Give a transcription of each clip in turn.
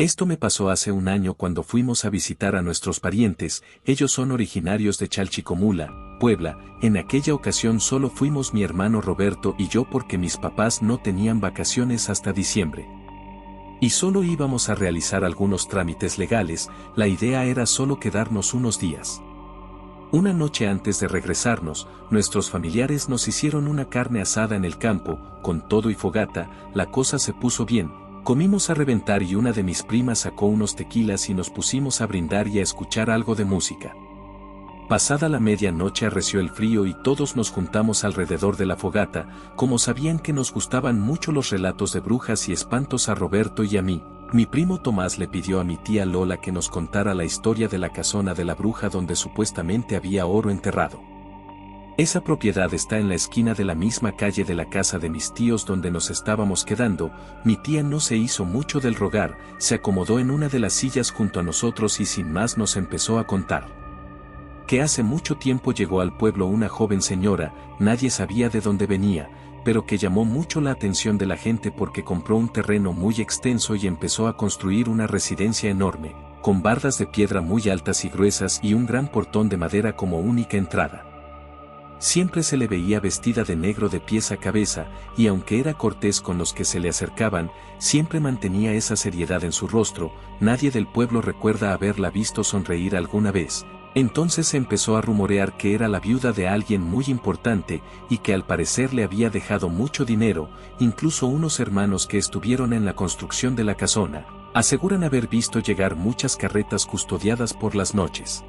Esto me pasó hace un año cuando fuimos a visitar a nuestros parientes, ellos son originarios de Chalchicomula, Puebla. En aquella ocasión solo fuimos mi hermano Roberto y yo porque mis papás no tenían vacaciones hasta diciembre. Y solo íbamos a realizar algunos trámites legales, la idea era solo quedarnos unos días. Una noche antes de regresarnos, nuestros familiares nos hicieron una carne asada en el campo, con todo y fogata, la cosa se puso bien. Comimos a reventar y una de mis primas sacó unos tequilas y nos pusimos a brindar y a escuchar algo de música. Pasada la medianoche arreció el frío y todos nos juntamos alrededor de la fogata, como sabían que nos gustaban mucho los relatos de brujas y espantos a Roberto y a mí. Mi primo Tomás le pidió a mi tía Lola que nos contara la historia de la casona de la bruja donde supuestamente había oro enterrado. Esa propiedad está en la esquina de la misma calle de la casa de mis tíos donde nos estábamos quedando. Mi tía no se hizo mucho del rogar, se acomodó en una de las sillas junto a nosotros y sin más nos empezó a contar. Que hace mucho tiempo llegó al pueblo una joven señora, nadie sabía de dónde venía, pero que llamó mucho la atención de la gente porque compró un terreno muy extenso y empezó a construir una residencia enorme, con bardas de piedra muy altas y gruesas y un gran portón de madera como única entrada. Siempre se le veía vestida de negro de pies a cabeza, y aunque era cortés con los que se le acercaban, siempre mantenía esa seriedad en su rostro. Nadie del pueblo recuerda haberla visto sonreír alguna vez. Entonces se empezó a rumorear que era la viuda de alguien muy importante y que al parecer le había dejado mucho dinero. Incluso unos hermanos que estuvieron en la construcción de la casona aseguran haber visto llegar muchas carretas custodiadas por las noches,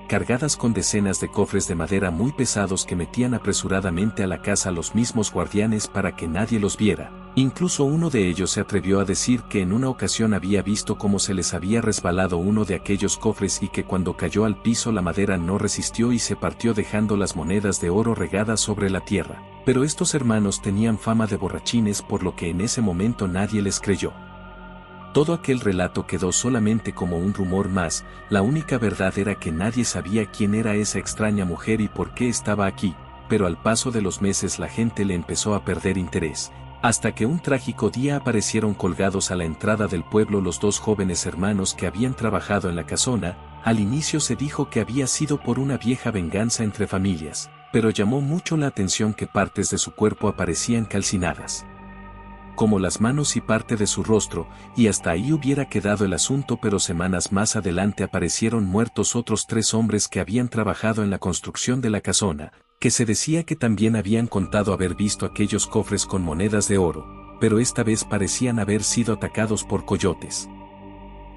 cargadas con decenas de cofres de madera muy pesados que metían apresuradamente a la casa los mismos guardianes para que nadie los viera. Incluso uno de ellos se atrevió a decir que en una ocasión había visto cómo se les había resbalado uno de aquellos cofres y que cuando cayó al piso la madera no resistió y se partió dejando las monedas de oro regadas sobre la tierra. Pero estos hermanos tenían fama de borrachines por lo que en ese momento nadie les creyó. Todo aquel relato quedó solamente como un rumor más, la única verdad era que nadie sabía quién era esa extraña mujer y por qué estaba aquí, pero al paso de los meses la gente le empezó a perder interés, hasta que un trágico día aparecieron colgados a la entrada del pueblo los dos jóvenes hermanos que habían trabajado en la casona. Al inicio se dijo que había sido por una vieja venganza entre familias, pero llamó mucho la atención que partes de su cuerpo aparecían calcinadas, como las manos y parte de su rostro, y hasta ahí hubiera quedado el asunto, pero semanas más adelante aparecieron muertos otros 3 hombres que habían trabajado en la construcción de la casona, que se decía que también habían contado haber visto aquellos cofres con monedas de oro, pero esta vez parecían haber sido atacados por coyotes,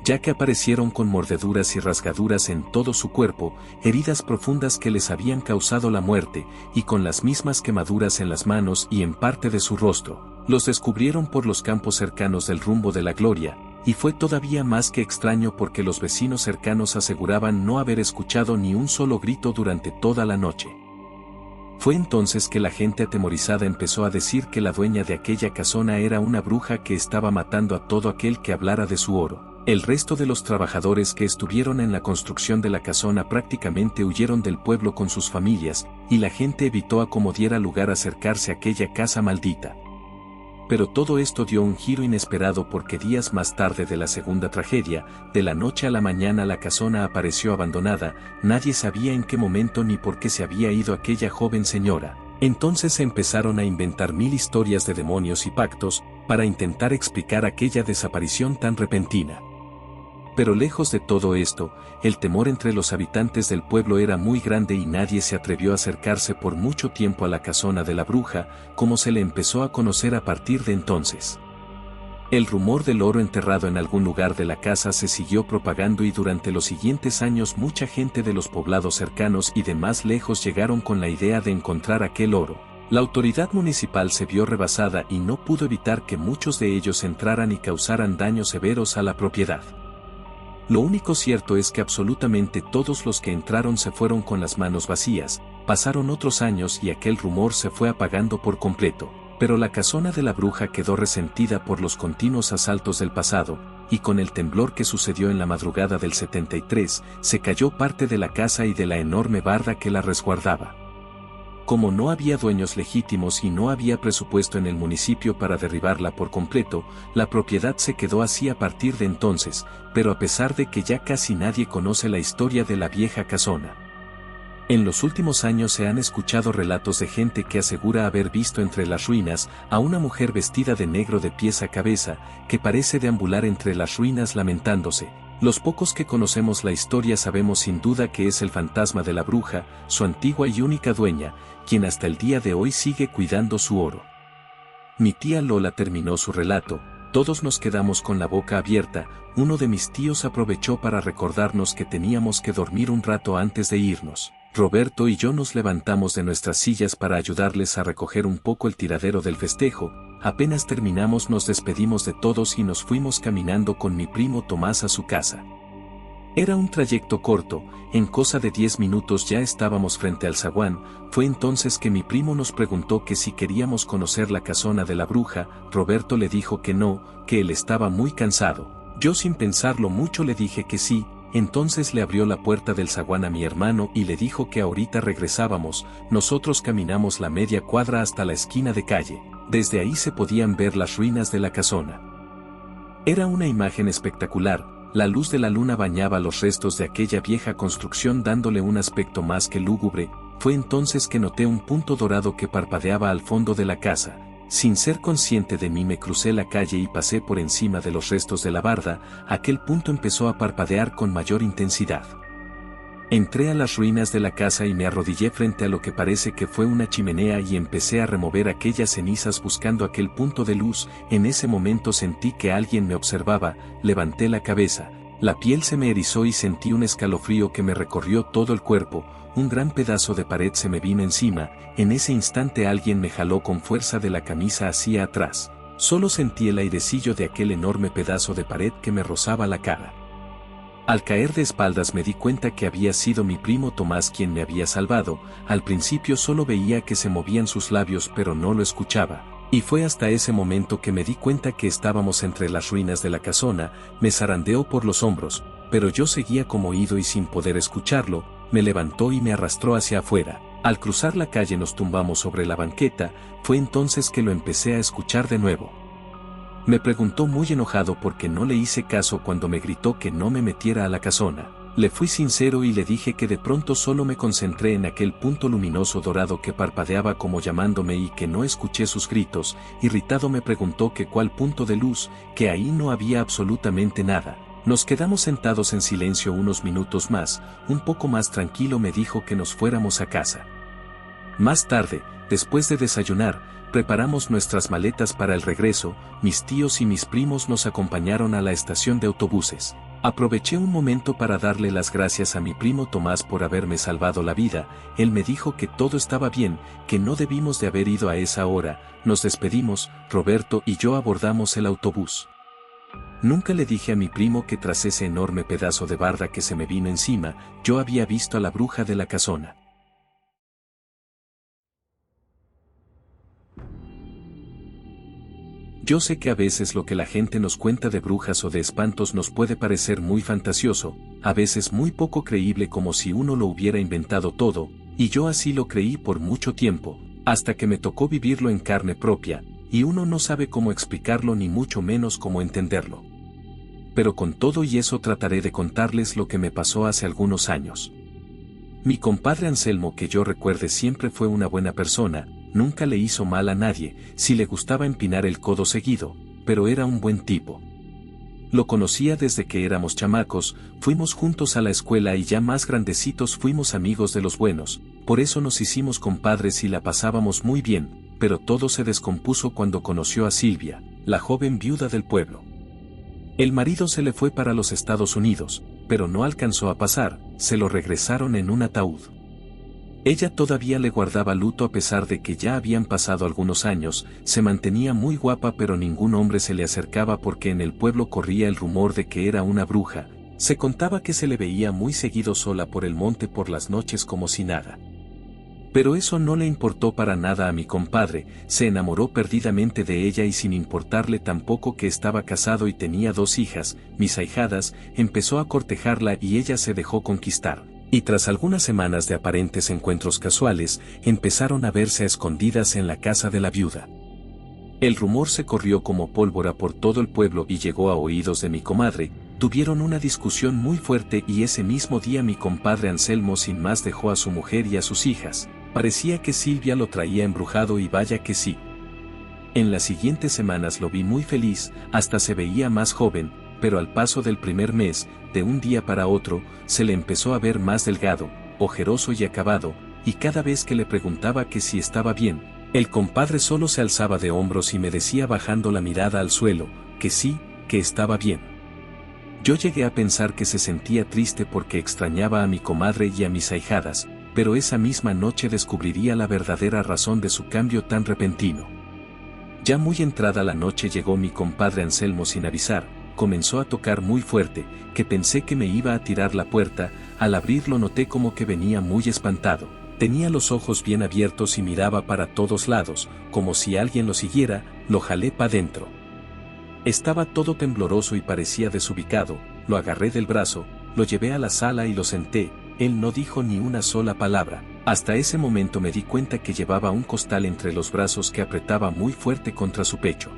ya que aparecieron con mordeduras y rasgaduras en todo su cuerpo, heridas profundas que les habían causado la muerte, y con las mismas quemaduras en las manos y en parte de su rostro. Los descubrieron por los campos cercanos del rumbo de la Gloria, y fue todavía más que extraño porque los vecinos cercanos aseguraban no haber escuchado ni un solo grito durante toda la noche. Fue entonces que la gente atemorizada empezó a decir que la dueña de aquella casona era una bruja que estaba matando a todo aquel que hablara de su oro. El resto de los trabajadores que estuvieron en la construcción de la casona prácticamente huyeron del pueblo con sus familias, y la gente evitó a como diera lugar acercarse a aquella casa maldita. Pero todo esto dio un giro inesperado porque días más tarde de la segunda tragedia, de la noche a la mañana la casona apareció abandonada, nadie sabía en qué momento ni por qué se había ido aquella joven señora. Entonces se empezaron a inventar 1000 historias de demonios y pactos, para intentar explicar aquella desaparición tan repentina. Pero lejos de todo esto, el temor entre los habitantes del pueblo era muy grande y nadie se atrevió a acercarse por mucho tiempo a la casona de la bruja, como se le empezó a conocer a partir de entonces. El rumor del oro enterrado en algún lugar de la casa se siguió propagando y durante los siguientes años mucha gente de los poblados cercanos y de más lejos llegaron con la idea de encontrar aquel oro. La autoridad municipal se vio rebasada y no pudo evitar que muchos de ellos entraran y causaran daños severos a la propiedad. Lo único cierto es que absolutamente todos los que entraron se fueron con las manos vacías. Pasaron otros años y aquel rumor se fue apagando por completo, pero la casona de la bruja quedó resentida por los continuos asaltos del pasado, y con el temblor que sucedió en la madrugada del 73, se cayó parte de la casa y de la enorme barda que la resguardaba. Como no había dueños legítimos y no había presupuesto en el municipio para derribarla por completo, la propiedad se quedó así a partir de entonces, pero a pesar de que ya casi nadie conoce la historia de la vieja casona. En los últimos años se han escuchado relatos de gente que asegura haber visto entre las ruinas a una mujer vestida de negro de pies a cabeza, que parece deambular entre las ruinas lamentándose. Los pocos que conocemos la historia sabemos sin duda que es el fantasma de la bruja, su antigua y única dueña, quien hasta el día de hoy sigue cuidando su oro. Mi tía Lola terminó su relato, todos nos quedamos con la boca abierta. Uno de mis tíos aprovechó para recordarnos que teníamos que dormir un rato antes de irnos. Roberto y yo nos levantamos de nuestras sillas para ayudarles a recoger un poco el tiradero del festejo. Apenas terminamos nos despedimos de todos y nos fuimos caminando con mi primo Tomás a su casa. Era un trayecto corto, en cosa de 10 minutos ya estábamos frente al zaguán. Fue entonces que mi primo nos preguntó que si queríamos conocer la casona de la bruja. Roberto le dijo que no, que él estaba muy cansado. Yo sin pensarlo mucho le dije que sí. Entonces le abrió la puerta del zaguán a mi hermano y le dijo que ahorita regresábamos. Nosotros caminamos la media cuadra hasta la esquina de calle. Desde ahí se podían ver las ruinas de la casona. Era una imagen espectacular. La luz de la luna bañaba los restos de aquella vieja construcción dándole un aspecto más que lúgubre. Fue entonces que noté un punto dorado que parpadeaba al fondo de la casa. Sin ser consciente de mí me crucé la calle y pasé por encima de los restos de la barda. Aquel punto empezó a parpadear con mayor intensidad. Entré a las ruinas de la casa y me arrodillé frente a lo que parece que fue una chimenea y empecé a remover aquellas cenizas buscando aquel punto de luz. En ese momento sentí que alguien me observaba, levanté la cabeza, la piel se me erizó y sentí un escalofrío que me recorrió todo el cuerpo. Un gran pedazo de pared se me vino encima. En ese instante alguien me jaló con fuerza de la camisa hacia atrás. Solo sentí el airecillo de aquel enorme pedazo de pared que me rozaba la cara. Al caer de espaldas me di cuenta que había sido mi primo Tomás quien me había salvado. Al principio solo veía que se movían sus labios pero no lo escuchaba. Y fue hasta ese momento que me di cuenta que estábamos entre las ruinas de la casona. Me zarandeó por los hombros, pero yo seguía como oído y sin poder escucharlo. Me levantó y me arrastró hacia afuera. Al cruzar la calle nos tumbamos sobre la banqueta. Fue entonces que lo empecé a escuchar de nuevo. Me preguntó muy enojado porque no le hice caso cuando me gritó que no me metiera a la casona. Le fui sincero y le dije que de pronto solo me concentré en aquel punto luminoso dorado que parpadeaba como llamándome y que no escuché sus gritos. Irritado me preguntó que cuál punto de luz, que ahí no había absolutamente nada. Nos quedamos sentados en silencio unos minutos más. Un poco más tranquilo me dijo que nos fuéramos a casa. Más tarde, después de desayunar, preparamos nuestras maletas para el regreso. Mis tíos y mis primos nos acompañaron a la estación de autobuses. Aproveché un momento para darle las gracias a mi primo Tomás por haberme salvado la vida. Él me dijo que todo estaba bien, que no debimos de haber ido a esa hora. Nos despedimos, Roberto y yo abordamos el autobús. Nunca le dije a mi primo que tras ese enorme pedazo de barda que se me vino encima, yo había visto a la bruja de la casona. Yo sé que a veces lo que la gente nos cuenta de brujas o de espantos nos puede parecer muy fantasioso, a veces muy poco creíble como si uno lo hubiera inventado todo, y yo así lo creí por mucho tiempo, hasta que me tocó vivirlo en carne propia, y uno no sabe cómo explicarlo ni mucho menos cómo entenderlo. Pero con todo y eso trataré de contarles lo que me pasó hace algunos años. Mi compadre Anselmo, que yo recuerde, siempre fue una buena persona. Nunca le hizo mal a nadie, sí le gustaba empinar el codo seguido, pero era un buen tipo. Lo conocía desde que éramos chamacos, fuimos juntos a la escuela y ya más grandecitos fuimos amigos de los buenos, por eso nos hicimos compadres y la pasábamos muy bien, pero todo se descompuso cuando conoció a Silvia, la joven viuda del pueblo. El marido se le fue para los Estados Unidos, pero no alcanzó a pasar, se lo regresaron en un ataúd. Ella todavía le guardaba luto a pesar de que ya habían pasado algunos años. Se mantenía muy guapa pero ningún hombre se le acercaba porque en el pueblo corría el rumor de que era una bruja. Se contaba que se le veía muy seguido sola por el monte por las noches como si nada. Pero eso no le importó para nada a mi compadre, se enamoró perdidamente de ella y sin importarle tampoco que estaba casado y tenía 2 hijas, mis ahijadas, empezó a cortejarla y ella se dejó conquistar. Y tras algunas semanas de aparentes encuentros casuales, empezaron a verse a escondidas en la casa de la viuda. El rumor se corrió como pólvora por todo el pueblo y llegó a oídos de mi comadre. Tuvieron una discusión muy fuerte y ese mismo día mi compadre Anselmo sin más dejó a su mujer y a sus hijas. Parecía que Silvia lo traía embrujado y vaya que sí. En las siguientes semanas lo vi muy feliz, hasta se veía más joven, pero al paso del primer mes, de un día para otro, se le empezó a ver más delgado, ojeroso y acabado, y cada vez que le preguntaba que si estaba bien, el compadre solo se alzaba de hombros y me decía bajando la mirada al suelo, que sí, que estaba bien. Yo llegué a pensar que se sentía triste porque extrañaba a mi comadre y a mis ahijadas, pero esa misma noche descubriría la verdadera razón de su cambio tan repentino. Ya muy entrada la noche llegó mi compadre Anselmo sin avisar, comenzó a tocar muy fuerte, que pensé que me iba a tirar la puerta, al abrirlo noté como que venía muy espantado, tenía los ojos bien abiertos y miraba para todos lados, como si alguien lo siguiera, lo jalé pa' dentro. Estaba todo tembloroso y parecía desubicado, lo agarré del brazo, lo llevé a la sala y lo senté, él no dijo ni una sola palabra. Hasta ese momento me di cuenta que llevaba un costal entre los brazos que apretaba muy fuerte contra su pecho.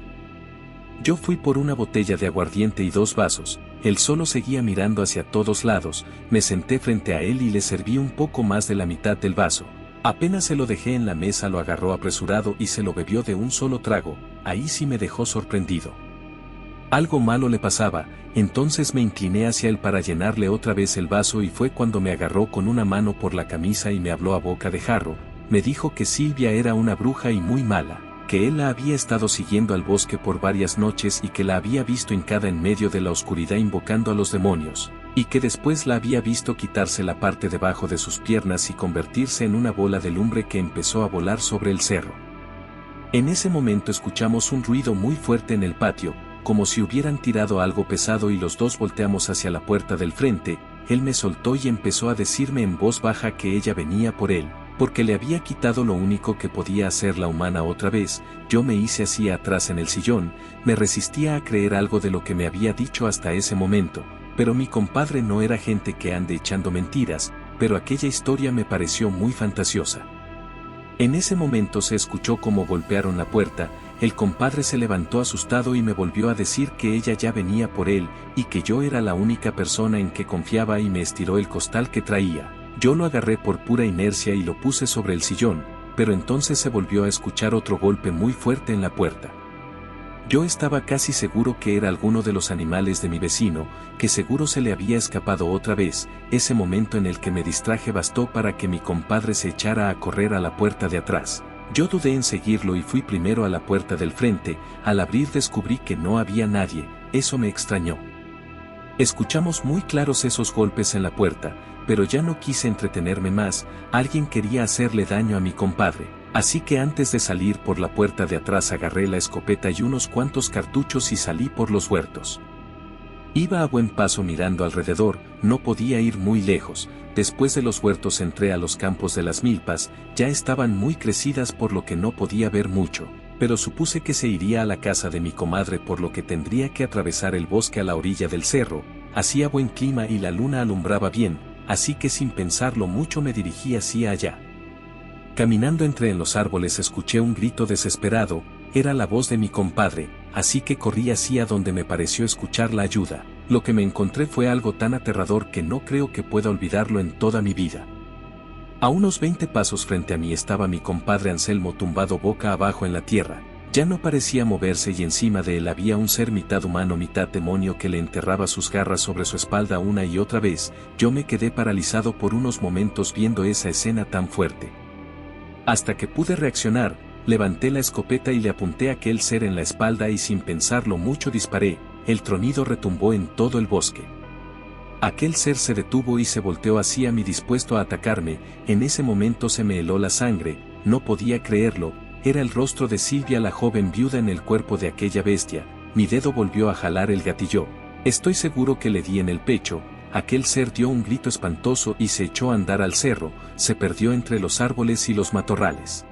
Yo fui por una botella de aguardiente y 2 vasos, él solo seguía mirando hacia todos lados, me senté frente a él y le serví un poco más de la mitad del vaso. Apenas se lo dejé en la mesa lo agarró apresurado y se lo bebió de un solo trago, ahí sí me dejó sorprendido. Algo malo le pasaba, entonces me incliné hacia él para llenarle otra vez el vaso y fue cuando me agarró con una mano por la camisa y me habló a boca de jarro, me dijo que Silvia era una bruja y muy mala, que él la había estado siguiendo al bosque por varias noches y que la había visto hincada en medio de la oscuridad invocando a los demonios, y que después la había visto quitarse la parte debajo de sus piernas y convertirse en una bola de lumbre que empezó a volar sobre el cerro. En ese momento escuchamos un ruido muy fuerte en el patio, como si hubieran tirado algo pesado y los dos volteamos hacia la puerta del frente, él me soltó y empezó a decirme en voz baja que ella venía por él, porque le había quitado lo único que podía hacer la humana otra vez. Yo me hice así atrás en el sillón, me resistía a creer algo de lo que me había dicho hasta ese momento, pero mi compadre no era gente que ande echando mentiras, pero aquella historia me pareció muy fantasiosa. En ese momento se escuchó como golpearon la puerta, el compadre se levantó asustado y me volvió a decir que ella ya venía por él, y que yo era la única persona en que confiaba y me estiró el costal que traía. Yo lo agarré por pura inercia y lo puse sobre el sillón, pero entonces se volvió a escuchar otro golpe muy fuerte en la puerta. Yo estaba casi seguro que era alguno de los animales de mi vecino, que seguro se le había escapado otra vez. Ese momento en el que me distraje bastó para que mi compadre se echara a correr a la puerta de atrás. Yo dudé en seguirlo y fui primero a la puerta del frente. Al abrir descubrí que no había nadie, eso me extrañó. Escuchamos muy claros esos golpes en la puerta, pero ya no quise entretenerme más, alguien quería hacerle daño a mi compadre, así que antes de salir por la puerta de atrás agarré la escopeta y unos cuantos cartuchos y salí por los huertos. Iba a buen paso mirando alrededor, no podía ir muy lejos. Después de los huertos entré a los campos de las milpas, ya estaban muy crecidas por lo que no podía ver mucho, pero supuse que se iría a la casa de mi comadre por lo que tendría que atravesar el bosque a la orilla del cerro. Hacía buen clima y la luna alumbraba bien, así que sin pensarlo mucho me dirigí hacia allá. Caminando entre los árboles escuché un grito desesperado, era la voz de mi compadre, así que corrí hacia donde me pareció escuchar la ayuda. Lo que me encontré fue algo tan aterrador que no creo que pueda olvidarlo en toda mi vida. A unos 20 pasos frente a mí estaba mi compadre Anselmo tumbado boca abajo en la tierra, ya no parecía moverse y encima de él había un ser mitad humano mitad demonio que le enterraba sus garras sobre su espalda una y otra vez. Yo me quedé paralizado por unos momentos viendo esa escena tan fuerte. Hasta que pude reaccionar, levanté la escopeta y le apunté a aquel ser en la espalda y sin pensarlo mucho disparé. El tronido retumbó en todo el bosque. Aquel ser se detuvo y se volteó hacia mí dispuesto a atacarme. En ese momento se me heló la sangre, no podía creerlo, era el rostro de Silvia la joven viuda en el cuerpo de aquella bestia. Mi dedo volvió a jalar el gatillo. Estoy seguro que le di en el pecho. Aquel ser dio un grito espantoso y se echó a andar al cerro, se perdió entre los árboles y los matorrales.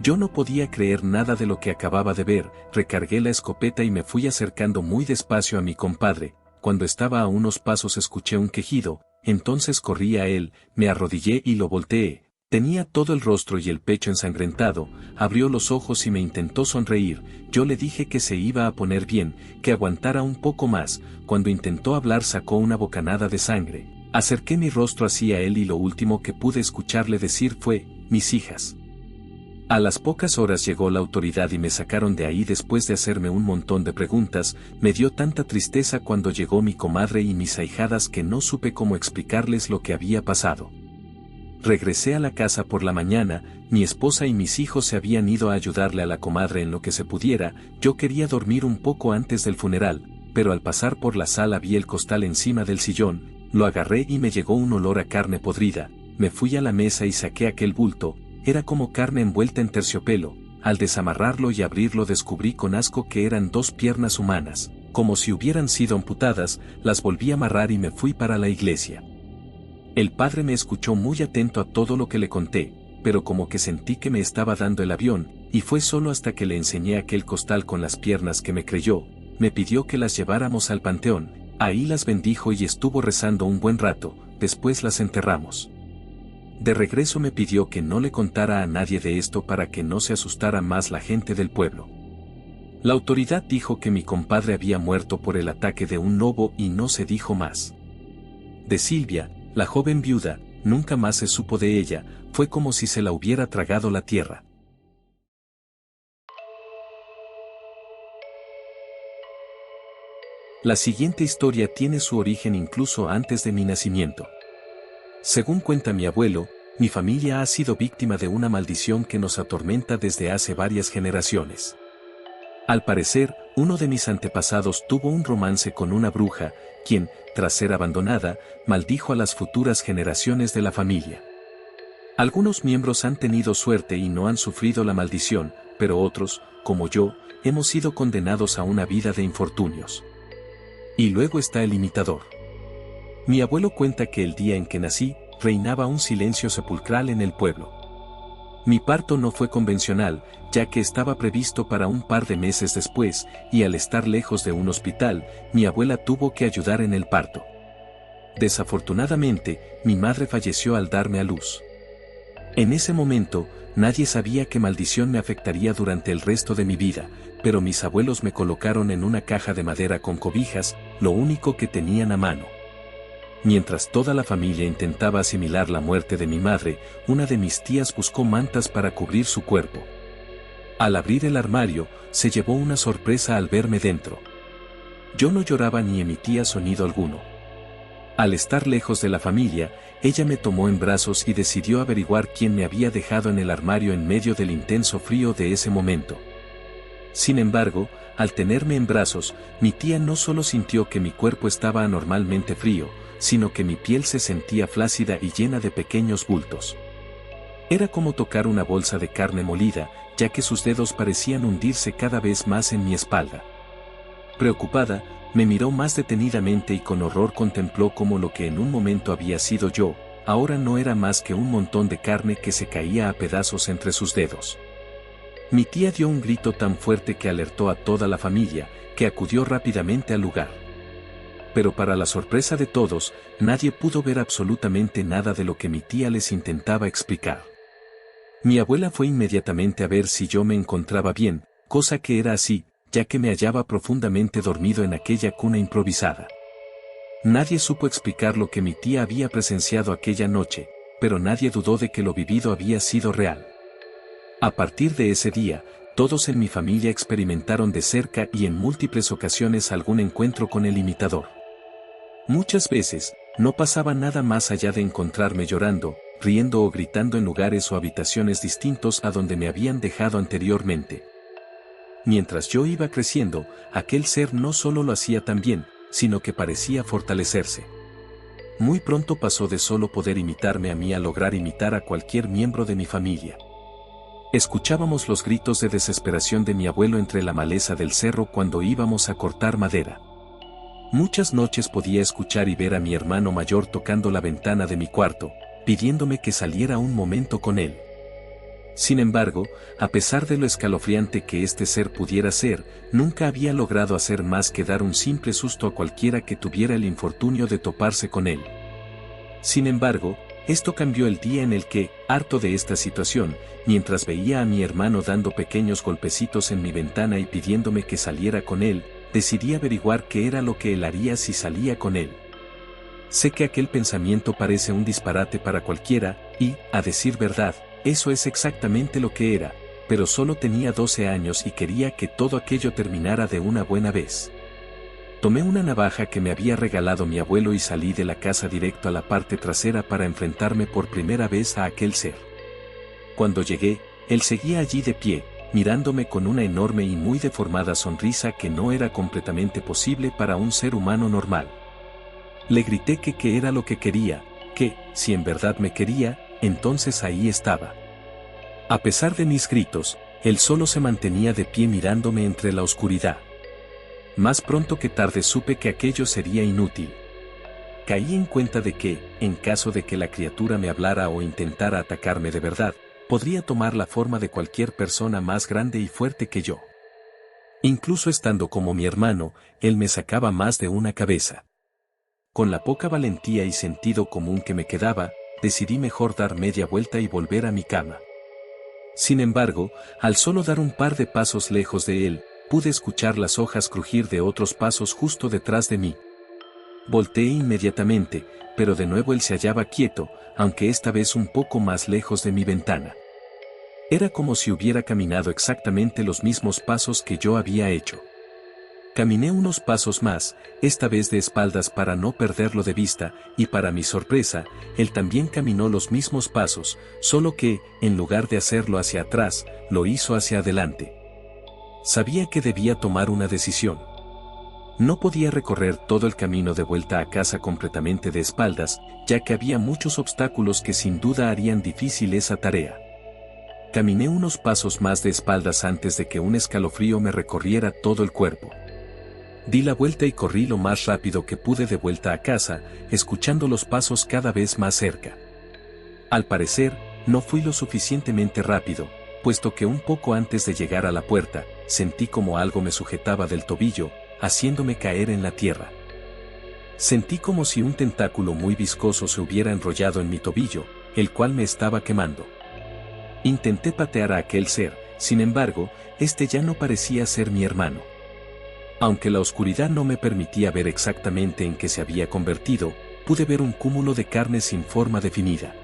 Yo no podía creer nada de lo que acababa de ver, recargué la escopeta y me fui acercando muy despacio a mi compadre. cuando estaba a unos pasos escuché un quejido, entonces corrí a él, me arrodillé y lo volteé. Tenía todo el rostro y el pecho ensangrentado, abrió los ojos y me intentó sonreír. Yo le dije que se iba a poner bien, que aguantara un poco más. Cuando intentó hablar sacó una bocanada de sangre. Acerqué mi rostro hacia él y lo último que pude escucharle decir fue, mis hijas. A las pocas horas llegó la autoridad y me sacaron de ahí después de hacerme un montón de preguntas. Me dio tanta tristeza cuando llegó mi comadre y mis ahijadas que no supe cómo explicarles lo que había pasado. Regresé a la casa por la mañana, mi esposa y mis hijos se habían ido a ayudarle a la comadre en lo que se pudiera. Yo quería dormir un poco antes del funeral, pero al pasar por la sala vi el costal encima del sillón, lo agarré y me llegó un olor a carne podrida. Me fui a la mesa y saqué aquel bulto, era como carne envuelta en terciopelo. Al desamarrarlo y abrirlo descubrí con asco que eran 2 piernas humanas, como si hubieran sido amputadas. Las volví a amarrar y me fui para la iglesia. El padre me escuchó muy atento a todo lo que le conté, pero como que sentí que me estaba dando el avión, y fue solo hasta que le enseñé aquel costal con las piernas que me creyó. Me pidió que las lleváramos al panteón, ahí las bendijo y estuvo rezando un buen rato, después las enterramos. De regreso me pidió que no le contara a nadie de esto para que no se asustara más la gente del pueblo. La autoridad dijo que mi compadre había muerto por el ataque de un lobo y no se dijo más. De Silvia, la joven viuda, nunca más se supo de ella, fue como si se la hubiera tragado la tierra. La siguiente historia tiene su origen incluso antes de mi nacimiento. Según cuenta mi abuelo, mi familia ha sido víctima de una maldición que nos atormenta desde hace varias generaciones. Al parecer, uno de mis antepasados tuvo un romance con una bruja, quien, tras ser abandonada, maldijo a las futuras generaciones de la familia. Algunos miembros han tenido suerte y no han sufrido la maldición, pero otros, como yo, hemos sido condenados a una vida de infortunios. Y luego está el imitador. Mi abuelo cuenta que el día en que nací, reinaba un silencio sepulcral en el pueblo. Mi parto no fue convencional, ya que estaba previsto para un par de meses después, y al estar lejos de un hospital, mi abuela tuvo que ayudar en el parto. Desafortunadamente, mi madre falleció al darme a luz. En ese momento, nadie sabía qué maldición me afectaría durante el resto de mi vida, pero mis abuelos me colocaron en una caja de madera con cobijas, lo único que tenían a mano. Mientras toda la familia intentaba asimilar la muerte de mi madre, una de mis tías buscó mantas para cubrir su cuerpo. Al abrir el armario, se llevó una sorpresa al verme dentro. Yo no lloraba ni emitía sonido alguno. Al estar lejos de la familia, ella me tomó en brazos y decidió averiguar quién me había dejado en el armario en medio del intenso frío de ese momento. Sin embargo, al tenerme en brazos, mi tía no solo sintió que mi cuerpo estaba anormalmente frío, sino que mi piel se sentía flácida y llena de pequeños bultos. Era como tocar una bolsa de carne molida, ya que sus dedos parecían hundirse cada vez más en mi espalda. Preocupada, me miró más detenidamente y con horror contempló cómo lo que en un momento había sido yo, ahora no era más que un montón de carne que se caía a pedazos entre sus dedos. Mi tía dio un grito tan fuerte que alertó a toda la familia, que acudió rápidamente al lugar. Pero para la sorpresa de todos, nadie pudo ver absolutamente nada de lo que mi tía les intentaba explicar. Mi abuela fue inmediatamente a ver si yo me encontraba bien, cosa que era así, ya que me hallaba profundamente dormido en aquella cuna improvisada. Nadie supo explicar lo que mi tía había presenciado aquella noche, pero nadie dudó de que lo vivido había sido real. A partir de ese día, todos en mi familia experimentaron de cerca y en múltiples ocasiones algún encuentro con el imitador. Muchas veces, no pasaba nada más allá de encontrarme llorando, riendo o gritando en lugares o habitaciones distintos a donde me habían dejado anteriormente. Mientras yo iba creciendo, aquel ser no solo lo hacía tan bien, sino que parecía fortalecerse. Muy pronto pasó de solo poder imitarme a mí a lograr imitar a cualquier miembro de mi familia. Escuchábamos los gritos de desesperación de mi abuelo entre la maleza del cerro cuando íbamos a cortar madera. Muchas noches podía escuchar y ver a mi hermano mayor tocando la ventana de mi cuarto, pidiéndome que saliera un momento con él. Sin embargo, a pesar de lo escalofriante que este ser pudiera ser, nunca había logrado hacer más que dar un simple susto a cualquiera que tuviera el infortunio de toparse con él. Sin embargo, esto cambió el día en el que, harto de esta situación, mientras veía a mi hermano dando pequeños golpecitos en mi ventana y pidiéndome que saliera con él, decidí averiguar qué era lo que él haría si salía con él. Sé que aquel pensamiento parece un disparate para cualquiera, y, a decir verdad, eso es exactamente lo que era, pero solo tenía 12 años y quería que todo aquello terminara de una buena vez. Tomé una navaja que me había regalado mi abuelo y salí de la casa directo a la parte trasera para enfrentarme por primera vez a aquel ser. Cuando llegué, él seguía allí de pie, mirándome con una enorme y muy deformada sonrisa que no era completamente posible para un ser humano normal. Le grité que qué era lo que quería, que, si en verdad me quería, entonces ahí estaba. A pesar de mis gritos, él solo se mantenía de pie mirándome entre la oscuridad. Más pronto que tarde supe que aquello sería inútil. Caí en cuenta de que, en caso de que la criatura me hablara o intentara atacarme de verdad, podría tomar la forma de cualquier persona más grande y fuerte que yo. Incluso estando como mi hermano, él me sacaba más de una cabeza. Con la poca valentía y sentido común que me quedaba, decidí mejor dar media vuelta y volver a mi cama. Sin embargo, al solo dar un par de pasos lejos de él, pude escuchar las hojas crujir de otros pasos justo detrás de mí. Volteé inmediatamente, pero de nuevo él se hallaba quieto, aunque esta vez un poco más lejos de mi ventana. Era como si hubiera caminado exactamente los mismos pasos que yo había hecho. Caminé unos pasos más, esta vez de espaldas para no perderlo de vista, y para mi sorpresa, él también caminó los mismos pasos, solo que, en lugar de hacerlo hacia atrás, lo hizo hacia adelante. Sabía que debía tomar una decisión. No podía recorrer todo el camino de vuelta a casa completamente de espaldas, ya que había muchos obstáculos que sin duda harían difícil esa tarea. Caminé unos pasos más de espaldas antes de que un escalofrío me recorriera todo el cuerpo. Di la vuelta y corrí lo más rápido que pude de vuelta a casa, escuchando los pasos cada vez más cerca. Al parecer, no fui lo suficientemente rápido, puesto que un poco antes de llegar a la puerta, sentí como algo me sujetaba del tobillo, haciéndome caer en la tierra. Sentí como si un tentáculo muy viscoso se hubiera enrollado en mi tobillo, el cual me estaba quemando. Intenté patear a aquel ser, sin embargo, este ya no parecía ser mi hermano. Aunque la oscuridad no me permitía ver exactamente en qué se había convertido, pude ver un cúmulo de carne sin forma definida.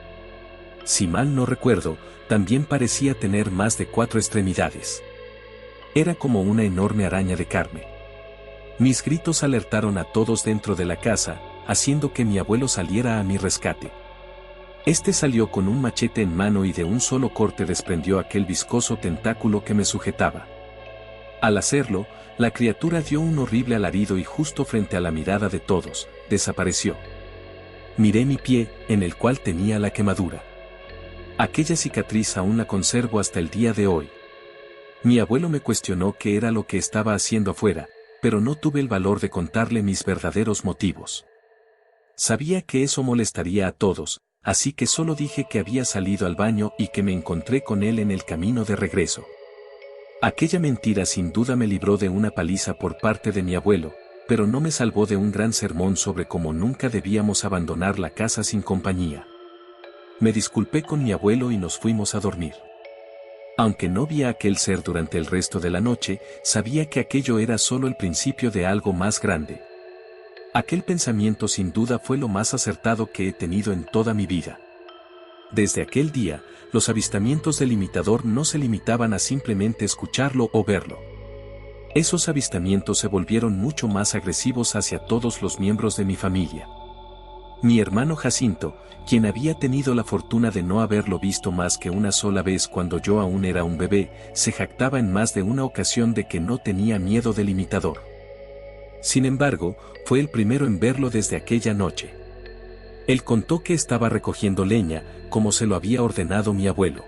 Si mal no recuerdo, también parecía tener más de 4 extremidades. Era como una enorme araña de carne. Mis gritos alertaron a todos dentro de la casa, haciendo que mi abuelo saliera a mi rescate. Este salió con un machete en mano y de un solo corte desprendió aquel viscoso tentáculo que me sujetaba. Al hacerlo, la criatura dio un horrible alarido y justo frente a la mirada de todos, desapareció. Miré mi pie, en el cual tenía la quemadura. Aquella cicatriz aún la conservo hasta el día de hoy. Mi abuelo me cuestionó qué era lo que estaba haciendo afuera, pero no tuve el valor de contarle mis verdaderos motivos. Sabía que eso molestaría a todos, así que solo dije que había salido al baño y que me encontré con él en el camino de regreso. Aquella mentira sin duda me libró de una paliza por parte de mi abuelo, pero no me salvó de un gran sermón sobre cómo nunca debíamos abandonar la casa sin compañía. Me disculpé con mi abuelo y nos fuimos a dormir. Aunque no vi a aquel ser durante el resto de la noche, sabía que aquello era solo el principio de algo más grande. Aquel pensamiento sin duda fue lo más acertado que he tenido en toda mi vida. Desde aquel día, los avistamientos del imitador no se limitaban a simplemente escucharlo o verlo. Esos avistamientos se volvieron mucho más agresivos hacia todos los miembros de mi familia. Mi hermano Jacinto, quien había tenido la fortuna de no haberlo visto más que una sola vez cuando yo aún era un bebé, se jactaba en más de una ocasión de que no tenía miedo del imitador. Sin embargo, fue el primero en verlo desde aquella noche. Él contó que estaba recogiendo leña, como se lo había ordenado mi abuelo.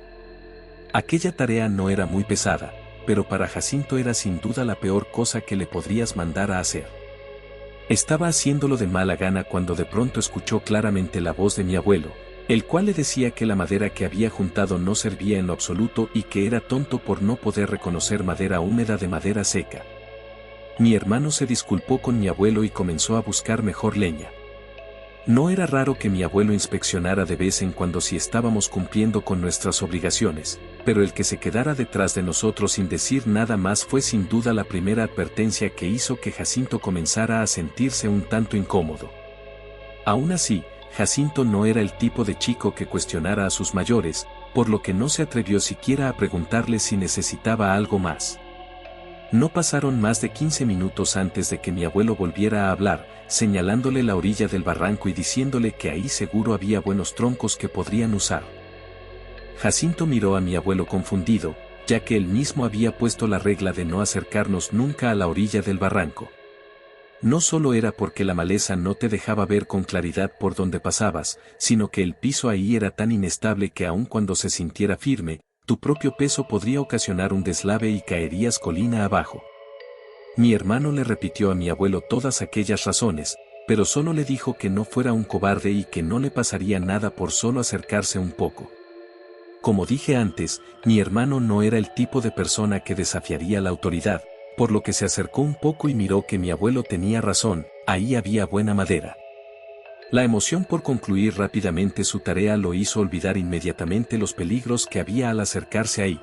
Aquella tarea no era muy pesada, pero para Jacinto era sin duda la peor cosa que le podrías mandar a hacer. Estaba haciéndolo de mala gana cuando de pronto escuchó claramente la voz de mi abuelo, el cual le decía que la madera que había juntado no servía en lo absoluto y que era tonto por no poder reconocer madera húmeda de madera seca. Mi hermano se disculpó con mi abuelo y comenzó a buscar mejor leña. No era raro que mi abuelo inspeccionara de vez en cuando si estábamos cumpliendo con nuestras obligaciones, pero el que se quedara detrás de nosotros sin decir nada más fue sin duda la primera advertencia que hizo que Jacinto comenzara a sentirse un tanto incómodo. Aún así, Jacinto no era el tipo de chico que cuestionara a sus mayores, por lo que no se atrevió siquiera a preguntarle si necesitaba algo más. No pasaron más de 15 minutos antes de que mi abuelo volviera a hablar, señalándole la orilla del barranco y diciéndole que ahí seguro había buenos troncos que podrían usar. Jacinto miró a mi abuelo confundido, ya que él mismo había puesto la regla de no acercarnos nunca a la orilla del barranco. No solo era porque la maleza no te dejaba ver con claridad por donde pasabas, sino que el piso ahí era tan inestable que aun cuando se sintiera firme, tu propio peso podría ocasionar un deslave y caerías colina abajo. Mi hermano le repitió a mi abuelo todas aquellas razones, pero solo le dijo que no fuera un cobarde y que no le pasaría nada por solo acercarse un poco. Como dije antes, mi hermano no era el tipo de persona que desafiaría la autoridad, por lo que se acercó un poco y miró que mi abuelo tenía razón, ahí había buena madera. La emoción por concluir rápidamente su tarea lo hizo olvidar inmediatamente los peligros que había al acercarse ahí.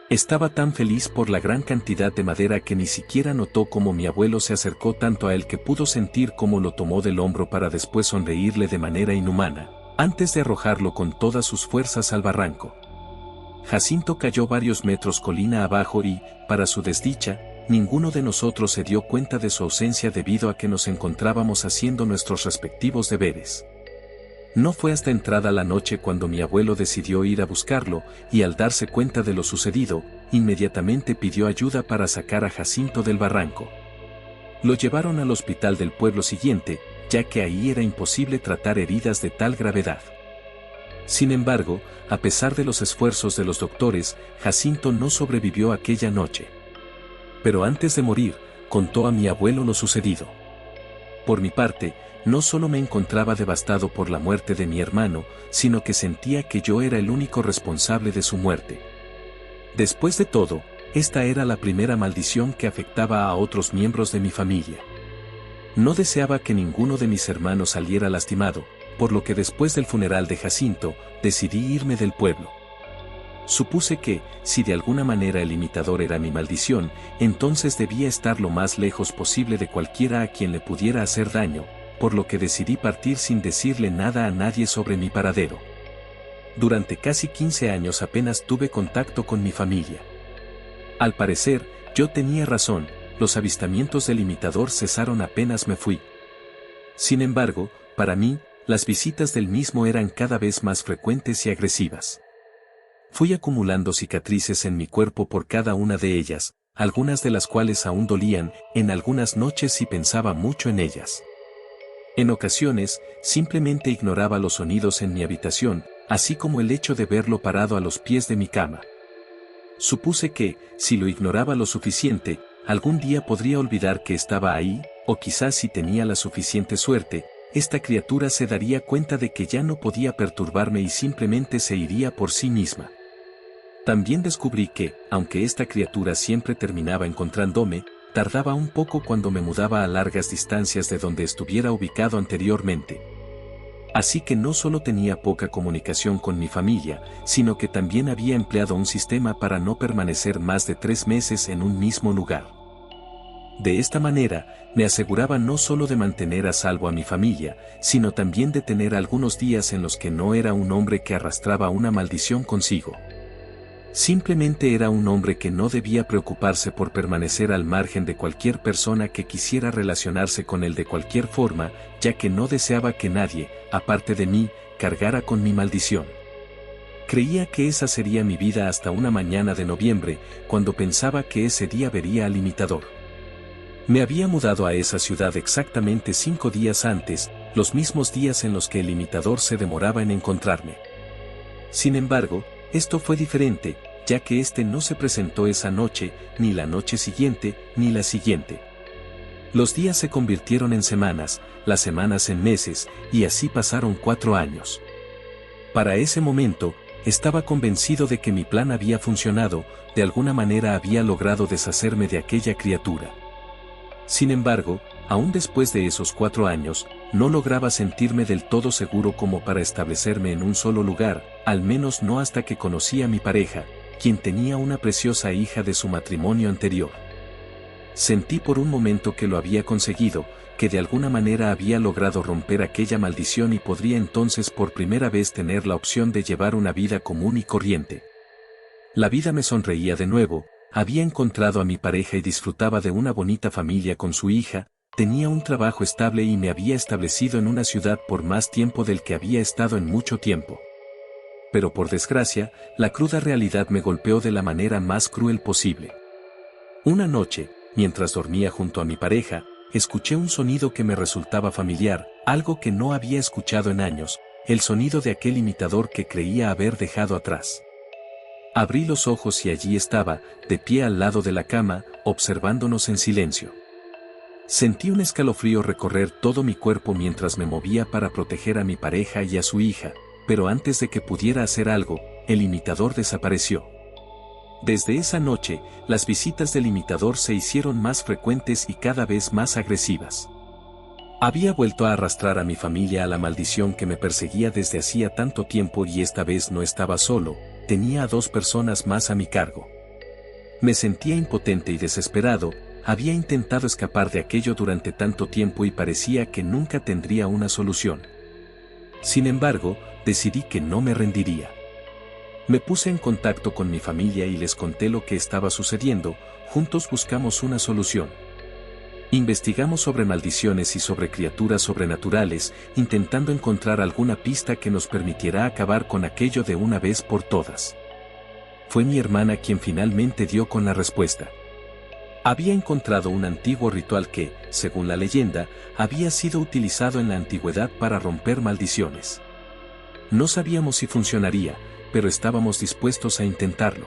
Estaba tan feliz por la gran cantidad de madera que ni siquiera notó cómo mi abuelo se acercó tanto a él que pudo sentir cómo lo tomó del hombro para después sonreírle de manera inhumana, antes de arrojarlo con todas sus fuerzas al barranco. Jacinto cayó varios metros colina abajo y, para su desdicha, ninguno de nosotros se dio cuenta de su ausencia debido a que nos encontrábamos haciendo nuestros respectivos deberes. No fue hasta entrada la noche cuando mi abuelo decidió ir a buscarlo, y al darse cuenta de lo sucedido, inmediatamente pidió ayuda para sacar a Jacinto del barranco. Lo llevaron al hospital del pueblo siguiente, ya que ahí era imposible tratar heridas de tal gravedad. Sin embargo, a pesar de los esfuerzos de los doctores, Jacinto no sobrevivió aquella noche. Pero antes de morir, contó a mi abuelo lo sucedido. Por mi parte, no solo me encontraba devastado por la muerte de mi hermano, sino que sentía que yo era el único responsable de su muerte. Después de todo, esta era la primera maldición que afectaba a otros miembros de mi familia. No deseaba que ninguno de mis hermanos saliera lastimado, por lo que después del funeral de Jacinto, decidí irme del pueblo. Supuse que, si de alguna manera el imitador era mi maldición, entonces debía estar lo más lejos posible de cualquiera a quien le pudiera hacer daño, por lo que decidí partir sin decirle nada a nadie sobre mi paradero. Durante casi 15 años apenas tuve contacto con mi familia. Al parecer, yo tenía razón, los avistamientos del imitador cesaron apenas me fui. Sin embargo, para mí, las visitas del mismo eran cada vez más frecuentes y agresivas. Fui acumulando cicatrices en mi cuerpo por cada una de ellas, algunas de las cuales aún dolían, en algunas noches y pensaba mucho en ellas. En ocasiones, simplemente ignoraba los sonidos en mi habitación, así como el hecho de verlo parado a los pies de mi cama. Supuse que, si lo ignoraba lo suficiente, algún día podría olvidar que estaba ahí, o quizás si tenía la suficiente suerte, esta criatura se daría cuenta de que ya no podía perturbarme y simplemente se iría por sí misma. También descubrí que, aunque esta criatura siempre terminaba encontrándome, tardaba un poco cuando me mudaba a largas distancias de donde estuviera ubicado anteriormente. Así que no solo tenía poca comunicación con mi familia, sino que también había empleado un sistema para no permanecer más de 3 meses en un mismo lugar. De esta manera, me aseguraba no solo de mantener a salvo a mi familia, sino también de tener algunos días en los que no era un hombre que arrastraba una maldición consigo. Simplemente era un hombre que no debía preocuparse por permanecer al margen de cualquier persona que quisiera relacionarse con él de cualquier forma, ya que no deseaba que nadie, aparte de mí, cargara con mi maldición. Creía que esa sería mi vida hasta una mañana de noviembre, cuando pensaba que ese día vería al imitador. Me había mudado a esa ciudad exactamente 5 días antes, los mismos días en los que el imitador se demoraba en encontrarme. Sin embargo, esto fue diferente, ya que este no se presentó esa noche, ni la noche siguiente, ni la siguiente. Los días se convirtieron en semanas, las semanas en meses, y así pasaron 4 años. Para ese momento, estaba convencido de que mi plan había funcionado, de alguna manera había logrado deshacerme de aquella criatura. Sin embargo, aún después de esos 4 años, no lograba sentirme del todo seguro como para establecerme en un solo lugar, al menos no hasta que conocí a mi pareja, quien tenía una preciosa hija de su matrimonio anterior. Sentí por un momento que lo había conseguido, que de alguna manera había logrado romper aquella maldición y podría entonces por primera vez tener la opción de llevar una vida común y corriente. La vida me sonreía de nuevo, había encontrado a mi pareja y disfrutaba de una bonita familia con su hija, tenía un trabajo estable y me había establecido en una ciudad por más tiempo del que había estado en mucho tiempo. Pero por desgracia, la cruda realidad me golpeó de la manera más cruel posible. Una noche, mientras dormía junto a mi pareja, escuché un sonido que me resultaba familiar, algo que no había escuchado en años, el sonido de aquel imitador que creía haber dejado atrás. Abrí los ojos y allí estaba, de pie al lado de la cama, observándonos en silencio. Sentí un escalofrío recorrer todo mi cuerpo mientras me movía para proteger a mi pareja y a su hija, pero antes de que pudiera hacer algo, el imitador desapareció. Desde esa noche, las visitas del imitador se hicieron más frecuentes y cada vez más agresivas. Había vuelto a arrastrar a mi familia a la maldición que me perseguía desde hacía tanto tiempo y esta vez no estaba solo, tenía a 2 personas más a mi cargo. Me sentía impotente y desesperado, había intentado escapar de aquello durante tanto tiempo y parecía que nunca tendría una solución. Sin embargo, decidí que no me rendiría. Me puse en contacto con mi familia y les conté lo que estaba sucediendo, juntos buscamos una solución. Investigamos sobre maldiciones y sobre criaturas sobrenaturales, intentando encontrar alguna pista que nos permitiera acabar con aquello de una vez por todas. Fue mi hermana quien finalmente dio con la respuesta. Había encontrado un antiguo ritual que, según la leyenda, había sido utilizado en la antigüedad para romper maldiciones. No sabíamos si funcionaría, pero estábamos dispuestos a intentarlo.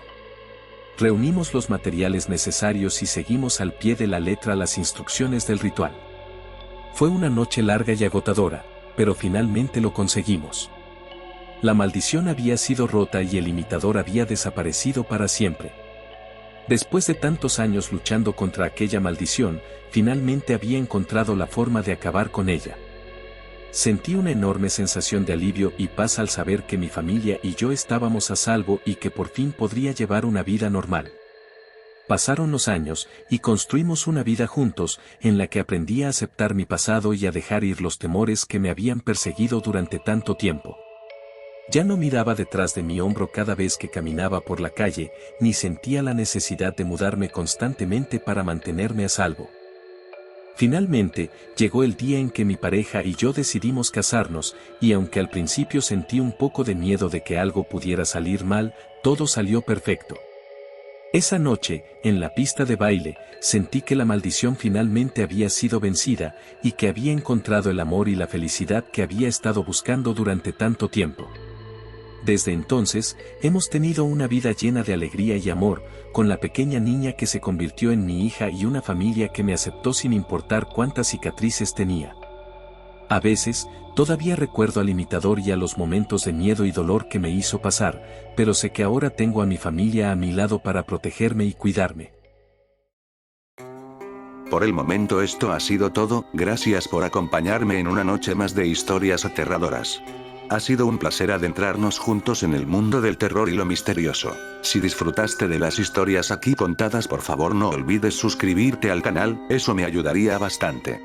Reunimos los materiales necesarios y seguimos al pie de la letra las instrucciones del ritual. Fue una noche larga y agotadora, pero finalmente lo conseguimos. La maldición había sido rota y el imitador había desaparecido para siempre. Después de tantos años luchando contra aquella maldición, finalmente había encontrado la forma de acabar con ella. Sentí una enorme sensación de alivio y paz al saber que mi familia y yo estábamos a salvo y que por fin podría llevar una vida normal. Pasaron los años y construimos una vida juntos, en la que aprendí a aceptar mi pasado y a dejar ir los temores que me habían perseguido durante tanto tiempo. Ya no miraba detrás de mi hombro cada vez que caminaba por la calle, ni sentía la necesidad de mudarme constantemente para mantenerme a salvo. Finalmente, llegó el día en que mi pareja y yo decidimos casarnos, y aunque al principio sentí un poco de miedo de que algo pudiera salir mal, todo salió perfecto. Esa noche, en la pista de baile, sentí que la maldición finalmente había sido vencida, y que había encontrado el amor y la felicidad que había estado buscando durante tanto tiempo. Desde entonces, hemos tenido una vida llena de alegría y amor, con la pequeña niña que se convirtió en mi hija y una familia que me aceptó sin importar cuántas cicatrices tenía. A veces, todavía recuerdo al imitador y a los momentos de miedo y dolor que me hizo pasar, pero sé que ahora tengo a mi familia a mi lado para protegerme y cuidarme. Por el momento esto ha sido todo, gracias por acompañarme en una noche más de historias aterradoras. Ha sido un placer adentrarnos juntos en el mundo del terror y lo misterioso. Si disfrutaste de las historias aquí contadas, por favor no olvides suscribirte al canal, eso me ayudaría bastante.